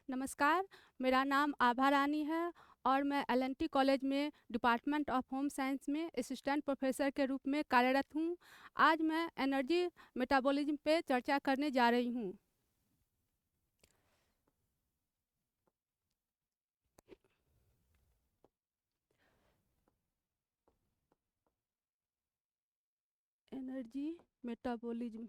नमस्कार, मेरा नाम आभा रानी है और मैं एल&टी कॉलेज में डिपार्टमेंट ऑफ होम साइंस में असिस्टेंट प्रोफेसर के रूप में कार्यरत हूँ। आज मैं एनर्जी मेटाबॉलिज्म पे चर्चा करने जा रही हूँ। एनर्जी मेटाबॉलिज्म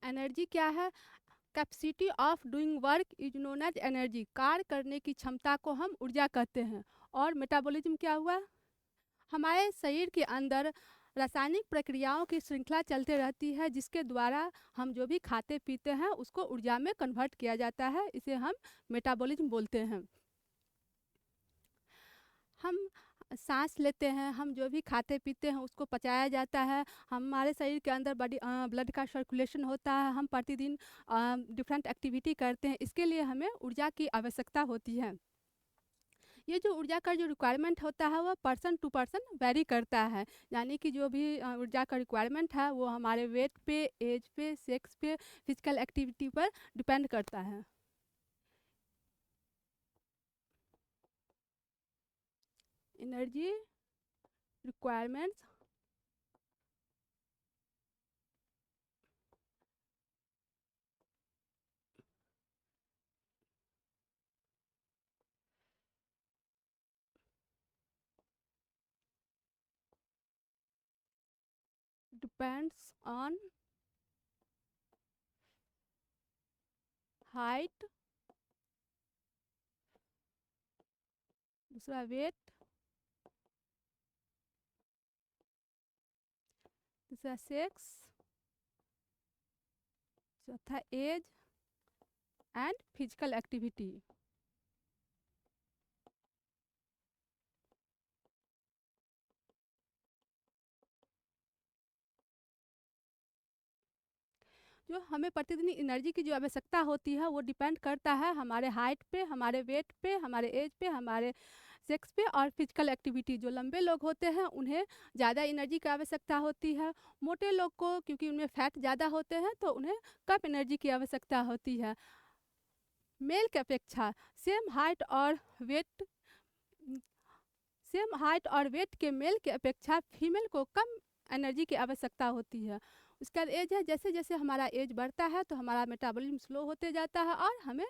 एनर्जी क्या है? Capacity of doing work is known as energy. कार्य करने की क्षमता को हम ऊर्जा कहते हैं। और मेटाबॉलिज्म क्या हुआ? हमारे शरीर के अंदर रासायनिक प्रक्रियाओं की श्रृंखला चलते रहती है, जिसके द्वारा हम जो भी खाते पीते हैं उसको ऊर्जा में कन्वर्ट किया जाता है। इसे हम मेटाबॉलिज्म बोलते हैं। हम सांस लेते हैं, हम जो भी खाते पीते हैं उसको पचाया जाता है। हमारे शरीर के अंदर बॉडी ब्लड का सर्कुलेशन होता है। हम प्रतिदिन डिफरेंट एक्टिविटी करते हैं, इसके लिए हमें ऊर्जा की आवश्यकता होती है। ये जो ऊर्जा का जो रिक्वायरमेंट होता है वो पर्सन टू पर्सन वेरी करता है। यानी कि जो भी ऊर्जा का रिक्वायरमेंट है वो हमारे वेट पे, एज पे, सेक्स पे, फिजिकल एक्टिविटी पर डिपेंड करता है। Energy requirements depends on height, दूसरा वेट, तीसरा सेक्स, चौथा एज एंड फिजिकल एक्टिविटी। जो हमें प्रतिदिन एनर्जी की जो आवश्यकता होती है वो डिपेंड करता है हमारे हाइट पे, हमारे वेट पे, हमारे एज पे, हमारे सेक्स पे और फिजिकल एक्टिविटी। जो लंबे लोग होते हैं उन्हें ज़्यादा एनर्जी की आवश्यकता होती है। मोटे लोग को क्योंकि उनमें फैट ज़्यादा होते हैं तो उन्हें कम एनर्जी की आवश्यकता होती है। मेल की अपेक्षा सेम हाइट और वेट सेम हाइट और वेट के मेल की अपेक्षा फीमेल को कम एनर्जी की आवश्यकता होती है। उसके बाद एज है, जैसे जैसे हमारा एज बढ़ता है तो हमारा मेटाबॉलिज्म स्लो होते जाता है और हमें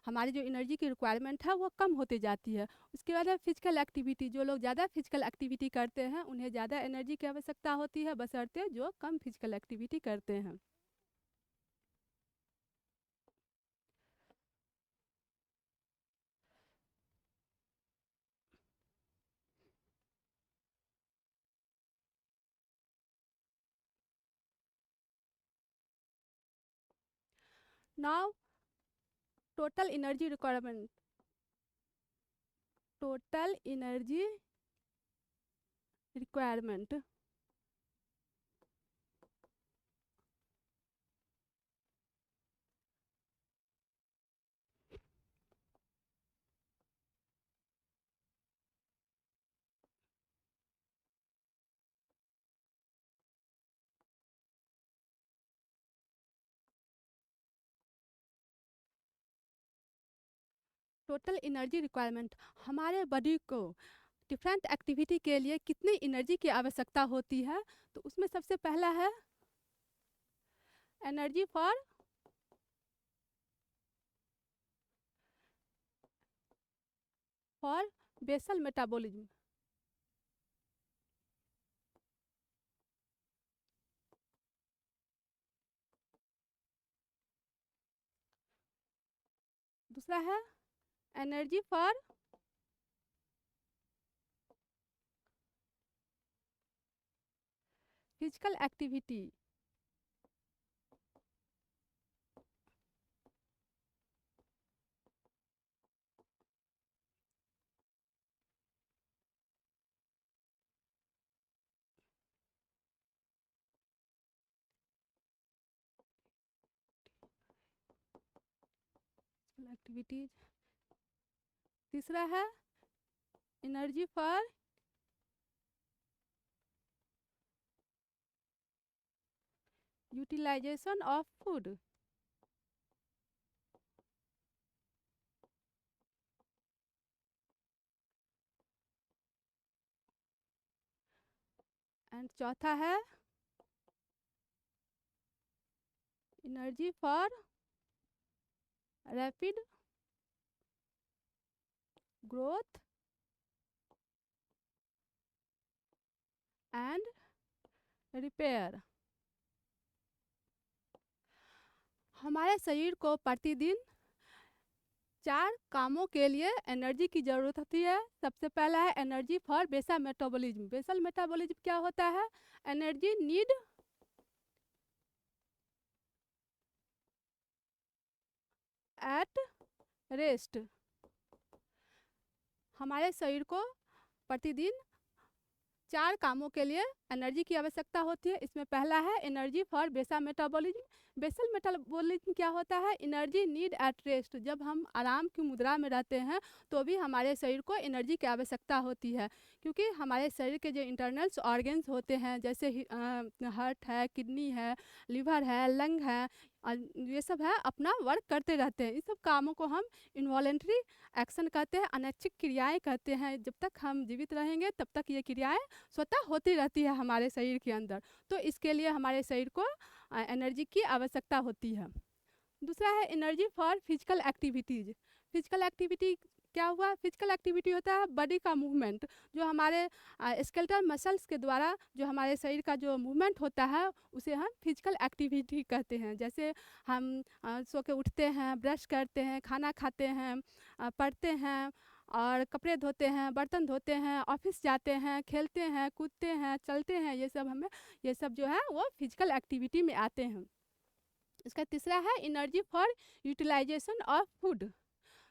हमारी जो एनर्जी की रिक्वायरमेंट है वो कम होती जाती है। उसके बाद है फिजिकल एक्टिविटी। जो लोग ज़्यादा फिजिकल एक्टिविटी करते हैं उन्हें ज़्यादा एनर्जी की आवश्यकता होती है, बशर्ते जो कम फिजिकल एक्टिविटी करते हैं। Now total energy requirement. Total energy requirement total energy requirement हमारे बॉडी को डिफरेंट एक्टिविटी के लिए कितनी एनर्जी की आवश्यकता होती है। तो उसमें सबसे पहला है एनर्जी फॉर बेसल मेटाबॉलिज्म। दूसरा है energy for physical activity. Activities. तीसरा है energy for utilization of food and चौथा है energy for rapid growth and repair. हमारे शरीर को प्रतिदिन 4 कामों के लिए एनर्जी की ज़रूरत होती है। सबसे पहला है energy for basal metabolism. Basal metabolism क्या होता है? Energy need at rest. हमारे शरीर को प्रतिदिन 4 कामों के लिए एनर्जी की आवश्यकता होती है। इसमें पहला है energy for basal metabolism. Basal metabolism क्या होता है? Energy need at rest. जब हम आराम की मुद्रा में रहते हैं तो भी हमारे शरीर को एनर्जी की आवश्यकता होती है, क्योंकि हमारे शरीर के जो इंटरनल्स ऑर्गन्स होते हैं, जैसे हार्ट है, किडनी है, लिवर है, लंग है, ये सब है, अपना वर्क करते रहते हैं। इस सब कामों को हम इनवॉलेंट्री एक्शन कहते हैं, अनैच्छिक क्रियाएं कहते हैं। जब तक हम जीवित रहेंगे तब तक ये क्रियाएं स्वतः होती रहती है हमारे शरीर के अंदर। तो इसके लिए हमारे शरीर को एनर्जी की आवश्यकता होती है। दूसरा है energy for physical activities. Physical activity क्या हुआ? फिजिकल एक्टिविटी होता है बॉडी का मूवमेंट, जो हमारे स्केलेटल मसल्स के द्वारा जो हमारे शरीर का जो मूवमेंट होता है उसे हम फिजिकल एक्टिविटी कहते हैं। जैसे हम सो के उठते हैं, ब्रश करते हैं, खाना खाते हैं, पढ़ते हैं और कपड़े धोते हैं, बर्तन धोते हैं, ऑफिस जाते हैं, खेलते हैं, कूदते हैं, चलते हैं, ये सब जो है वो फिजिकल एक्टिविटी में आते हैं। इसका तीसरा है energy for utilisation of food.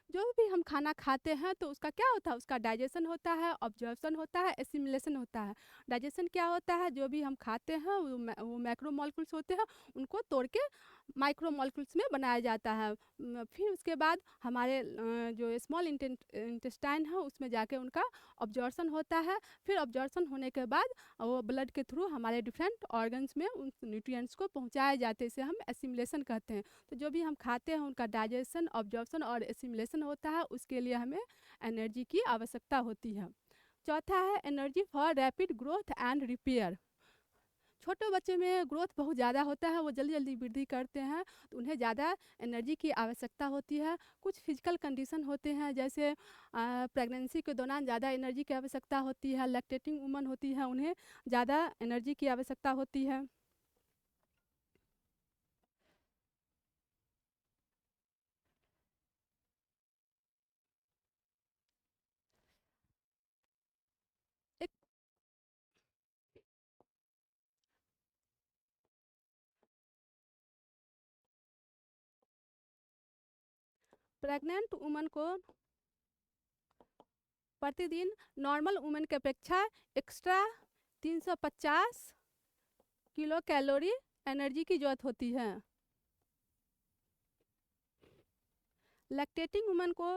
जो भी हम खाना खाते हैं तो उसका क्या होता है? उसका डाइजेशन होता है, ऑब्जर्प्शन होता है, एसिमिलेशन होता है। डाइजेशन क्या होता है? जो भी हम खाते हैं वो मैक्रो मॉलिक्यूल्स होते हैं, उनको तोड़ के माइक्रो मॉलिक्यूल्स में बनाया जाता है। फिर उसके बाद हमारे जो स्मॉल इंटेस्टाइन है उसमें जाके उनका ऑब्जर्प्शन होता है। फिर ऑब्जर्प्शन होने के बाद वो ब्लड के थ्रू हमारे डिफरेंट ऑर्गन्स में उन न्यूट्रिएंट्स को पहुंचाए जाते हैं। इसे हम एसिमिलेशन कहते हैं। तो जो भी हम खाते हैं उनका डाइजेशन, ऑब्जर्प्शन और एसिमिलेशन होता है, उसके लिए हमें एनर्जी की आवश्यकता होती है। चौथा है energy for rapid growth and repair. छोटे बच्चे में ग्रोथ बहुत ज़्यादा होता है, वो जल्दी जल्दी वृद्धि करते हैं, तो उन्हें ज़्यादा एनर्जी की आवश्यकता होती है। कुछ फिजिकल कंडीशन होते हैं, जैसे प्रेगनेंसी के दौरान ज़्यादा एनर्जी की आवश्यकता होती है। लैक्टेटिंग वुमन होती है, उन्हें ज़्यादा एनर्जी की आवश्यकता होती है। एक प्रेग्नेंट वुमन को प्रतिदिन नॉर्मल वुमन की अपेक्षा एक्स्ट्रा 350 किलो कैलोरी एनर्जी की जरूरत होती है। लैक्टेटिंग वुमन को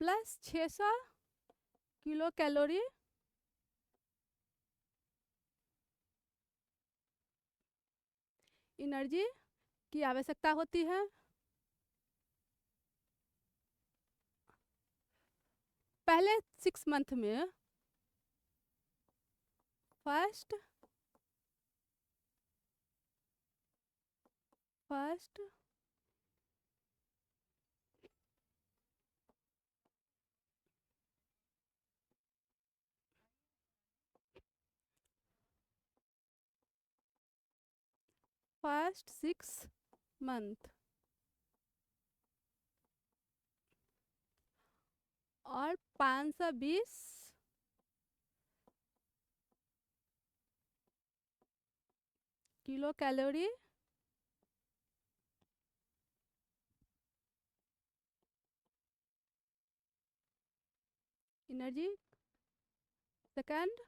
प्लस 600 किलो कैलोरी एनर्जी की आवश्यकता होती है। पहले 6 मंथ में फर्स्ट फर्स्ट फर्स्ट 6 मंथ और 520 kilo calorie energy second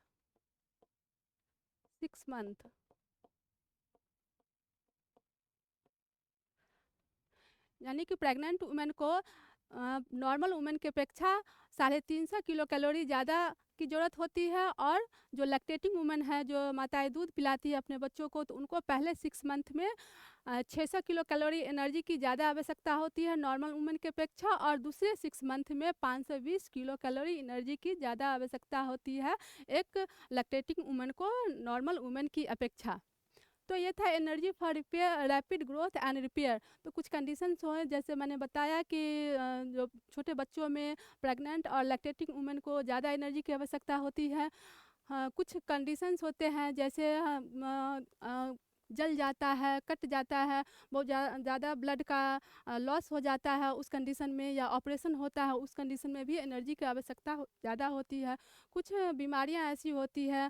6 month. यानी कि प्रेग्नेंट वुमेन को नॉर्मल वुमेन की अपेक्षा 350 किलो कैलोरी ज़्यादा की ज़रूरत होती है। और जो लैक्टेटिंग वुमेन है, जो माताएँ दूध पिलाती है अपने बच्चों को, तो उनको पहले 6 मंथ में 600 किलो कैलोरी एनर्जी की ज़्यादा आवश्यकता होती है नॉर्मल वुमेन की अपेक्षा, और दूसरे 6 मंथ में 520 किलो कैलोरी एनर्जी की ज़्यादा आवश्यकता होती है एक लैक्टेटिंग वुमेन को नॉर्मल वुमेन की अपेक्षा। तो ये था energy for repair, rapid growth and repair. तो कुछ कंडीशंस हैं, जैसे मैंने बताया कि जो छोटे बच्चों में प्रेग्नेंट और लैक्टेटिंग वुमेन को ज़्यादा एनर्जी की आवश्यकता होती है। हाँ, कुछ कंडीशंस होते हैं, जैसे जल जाता है, कट जाता है, बहुत ज़्यादा ब्लड का लॉस हो जाता है उस कंडीशन में, या ऑपरेशन होता है उस कंडीशन में भी एनर्जी की आवश्यकता ज़्यादा होती है। कुछ बीमारियां ऐसी होती है,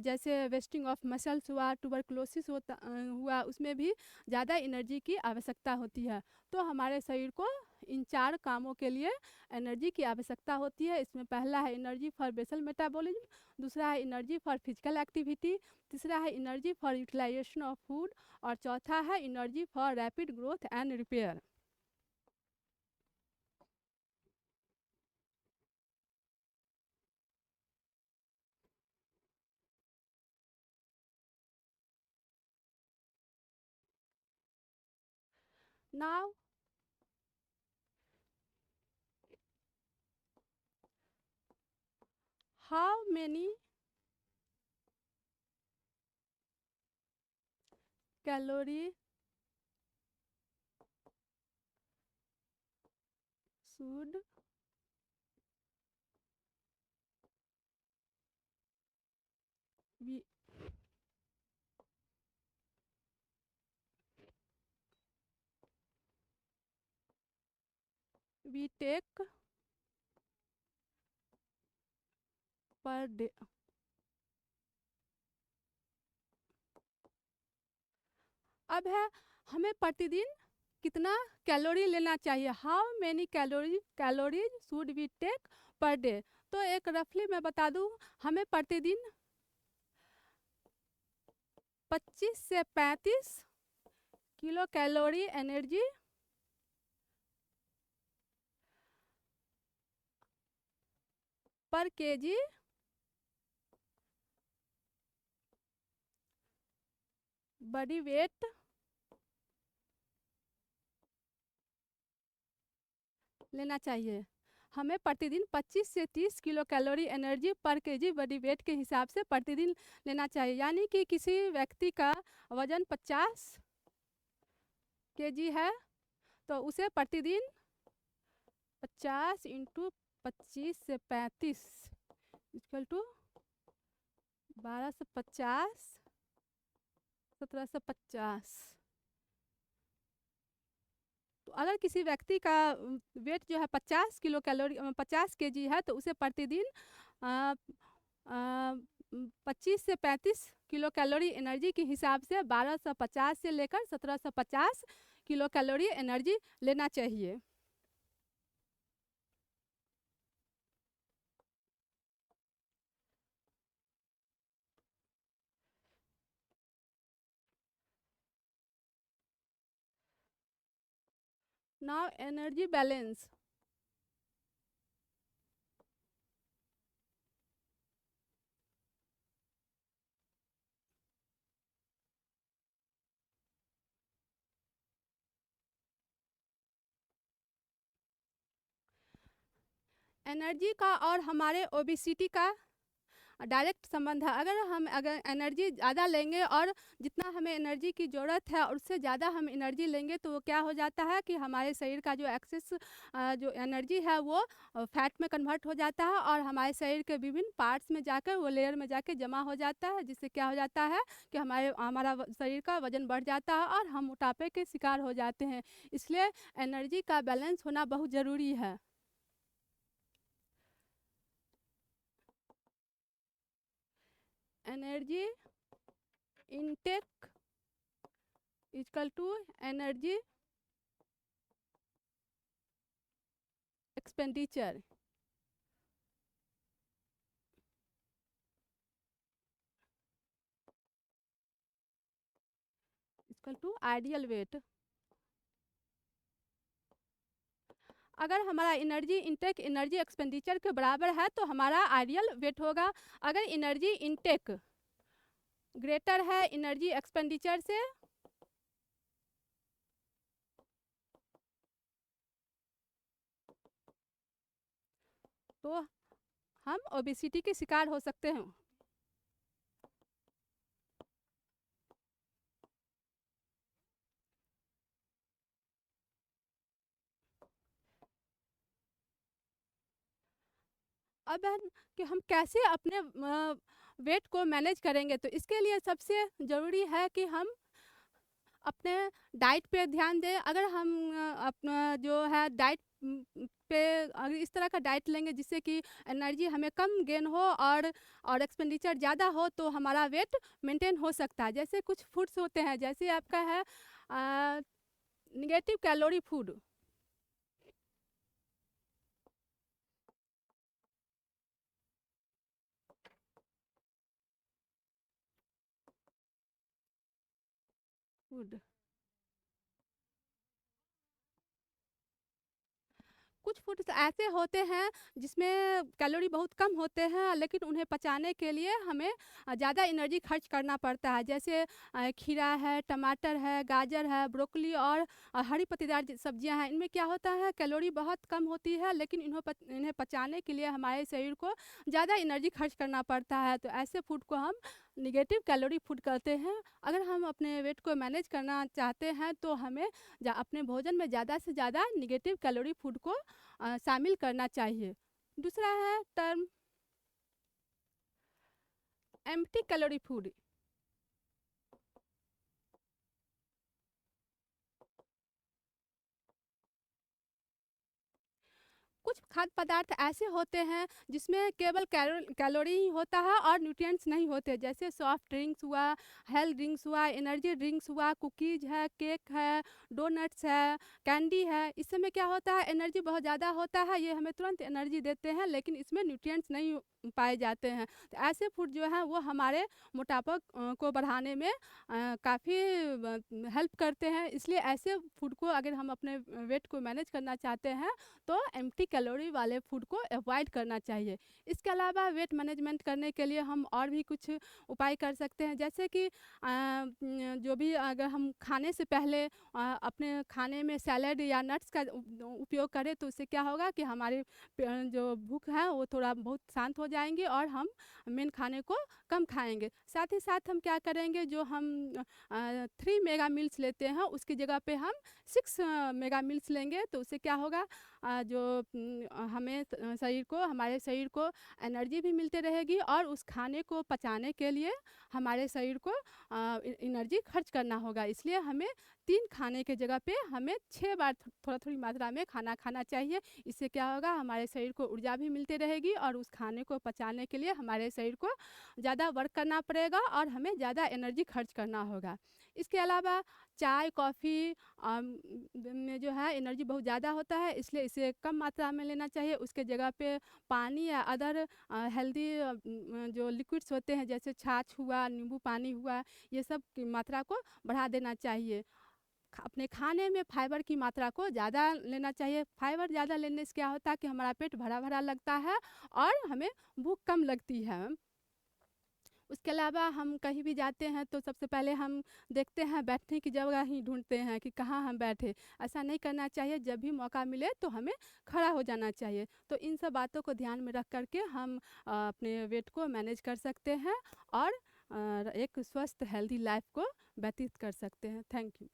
जैसे वेस्टिंग ऑफ मसल्स हुआ, ट्यूबरकुलोसिस हुआ, उसमें भी ज़्यादा एनर्जी की आवश्यकता होती है। तो हमारे शरीर को इन 4 कामों के लिए एनर्जी की आवश्यकता होती है। इसमें पहला है एनर्जी फॉर बेसल मेटाबॉलिज्म, दूसरा है एनर्जी फॉर फिजिकल एक्टिविटी, तीसरा है energy for utilisation of food, और चौथा है energy for rapid growth and repair. Now how many calorie should we we take per day. अब है हमें प्रतिदिन कितना कैलोरी लेना चाहिए, how many calories should we take per day. तो एक रफली मैं बता दूं, हमें प्रतिदिन 25 से 35 किलो कैलोरी एनर्जी पर केजी बॉडी वेट लेना चाहिए। हमें प्रतिदिन 25 से 30 किलो कैलोरी एनर्जी पर केजी बॉडी वेट के हिसाब से प्रतिदिन लेना चाहिए। यानी कि किसी व्यक्ति का वजन 50 केजी है, तो उसे प्रतिदिन 50 इंटू 25 से 35 इक्वल टू 1250, 1750। तो अगर किसी व्यक्ति का वेट जो है 50 केजी है, तो उसे प्रतिदिन 25 से 35 किलो कैलोरी एनर्जी के हिसाब से 1250 से लेकर 1750 किलो कैलोरी एनर्जी लेना चाहिए। Now energy balance. एनर्जी का और हमारे ओबेसिटी का डायरेक्ट संबंध है। अगर एनर्जी ज़्यादा लेंगे और जितना हमें एनर्जी की ज़रूरत है और उससे ज़्यादा हम एनर्जी लेंगे, तो वो क्या हो जाता है कि हमारे शरीर का जो एक्सेस जो एनर्जी है वो फैट में कन्वर्ट हो जाता है, और हमारे शरीर के विभिन्न पार्ट्स में जाकर, वो लेयर में जाकर जमा हो जाता है, जिससे क्या हो जाता है कि हमारा शरीर का वजन बढ़ जाता है और हम मोटापे के शिकार हो जाते हैं। इसलिए एनर्जी का बैलेंस होना बहुत ज़रूरी है। Energy intake equal to energy expenditure equal to ideal weight. अगर हमारा एनर्जी इंटेक एनर्जी एक्सपेंडिचर के बराबर है तो हमारा आइडियल वेट होगा। अगर एनर्जी इंटेक ग्रेटर है एनर्जी एक्सपेंडिचर से तो हम ओबेसिटी के शिकार हो सकते हैं। अब है कि हम कैसे अपने वेट को मैनेज करेंगे, तो इसके लिए सबसे ज़रूरी है कि हम अपने डाइट पे ध्यान दें। अगर हम अपना जो है डाइट पे अगर इस तरह का डाइट लेंगे जिससे कि एनर्जी हमें कम गेन हो और एक्सपेंडिचर ज़्यादा हो तो हमारा वेट मेंटेन हो सकता है। जैसे कुछ फूड्स होते हैं, जैसे आपका है नेगेटिव कैलोरी फूड। फूड कुछ फूड्स ऐसे होते हैं जिसमें कैलोरी बहुत कम होते हैं, लेकिन उन्हें पचाने के लिए हमें ज़्यादा एनर्जी खर्च करना पड़ता है। जैसे खीरा है, टमाटर है, गाजर है, ब्रोकली और हरी पत्तेदार सब्जियां हैं। इनमें क्या होता है, कैलोरी बहुत कम होती है, लेकिन इन्हें पचाने के लिए हमारे शरीर को ज़्यादा एनर्जी खर्च करना पड़ता है। तो ऐसे फूड को हम निगेटिव कैलोरी फूड कहते हैं। अगर हम अपने वेट को मैनेज करना चाहते हैं तो हमें अपने भोजन में ज़्यादा से ज़्यादा निगेटिव कैलोरी फूड को शामिल करना चाहिए। दूसरा है टर्म एम्प्टी कैलोरी फूड। कुछ खाद्य पदार्थ ऐसे होते हैं जिसमें केवल कैलोरी ही होता है और न्यूट्रिएंट्स नहीं होते। जैसे सॉफ्ट ड्रिंक्स हुआ, हेल्थ ड्रिंक्स हुआ, एनर्जी ड्रिंक्स हुआ, कुकीज़ है, केक है, डोनट्स है, कैंडी है। इस समय क्या होता है, एनर्जी बहुत ज़्यादा होता है, ये हमें तुरंत एनर्जी देते हैं, लेकिन इसमें न्यूट्रिएंट्स नहीं पाए जाते हैं। तो ऐसे फूड जो हैं वो हमारे मोटापा को बढ़ाने में काफ़ी हेल्प करते हैं। इसलिए ऐसे फूड को अगर हम अपने वेट को मैनेज करना चाहते हैं तो एम्प्टी कैलोरी वाले फूड को अवॉइड करना चाहिए। इसके अलावा वेट मैनेजमेंट करने के लिए हम और भी कुछ उपाय कर सकते हैं। जैसे कि जो भी अगर हम खाने से पहले अपने खाने में सैलेड या नट्स का उपयोग करें तो उससे क्या होगा कि हमारी जो भूख है वो थोड़ा बहुत शांत हो जाएंगी और हम मेन खाने को कम खाएंगे। साथ ही साथ हम क्या करेंगे, जो हम 3 मेगा मील्स लेते हैं उसकी जगह पे हम 6 मेगा मील्स लेंगे। तो उससे क्या होगा, जो हमें शरीर को हमारे शरीर को एनर्जी भी मिलती रहेगी और उस खाने को पचाने के लिए हमारे शरीर को एनर्जी खर्च करना होगा। इसलिए हमें 3 खाने के जगह पे हमें 6 बार थोड़ा थोड़ी मात्रा में खाना खाना चाहिए। इससे क्या होगा, हमारे शरीर को ऊर्जा भी मिलती रहेगी और उस खाने को पचाने के लिए हमारे शरीर को ज़्यादा वर्क करना पड़ेगा और हमें ज़्यादा एनर्जी खर्च करना होगा। इसके अलावा चाय, कॉफ़ी में जो है एनर्जी बहुत ज़्यादा होता है, इसलिए इसे कम मात्रा में लेना चाहिए। उसके जगह पे पानी या अदर हेल्दी जो लिक्विड्स होते हैं जैसे छाछ हुआ, नींबू पानी हुआ, ये सब की मात्रा को बढ़ा देना चाहिए। अपने खाने में फाइबर की मात्रा को ज़्यादा लेना चाहिए। फाइबर ज़्यादा लेने से क्या होता है कि हमारा पेट भरा-भरा लगता है और हमें भूख कम लगती है। उसके अलावा हम कहीं भी जाते हैं तो सबसे पहले हम देखते हैं, बैठने की जगह ही ढूँढते हैं कि कहाँ हम बैठे। ऐसा नहीं करना चाहिए, जब भी मौका मिले तो हमें खड़ा हो जाना चाहिए। तो इन सब बातों को ध्यान में रख कर के हम अपने वेट को मैनेज कर सकते हैं और एक स्वस्थ हेल्दी लाइफ़ को व्यतीत कर सकते हैं। Thank you.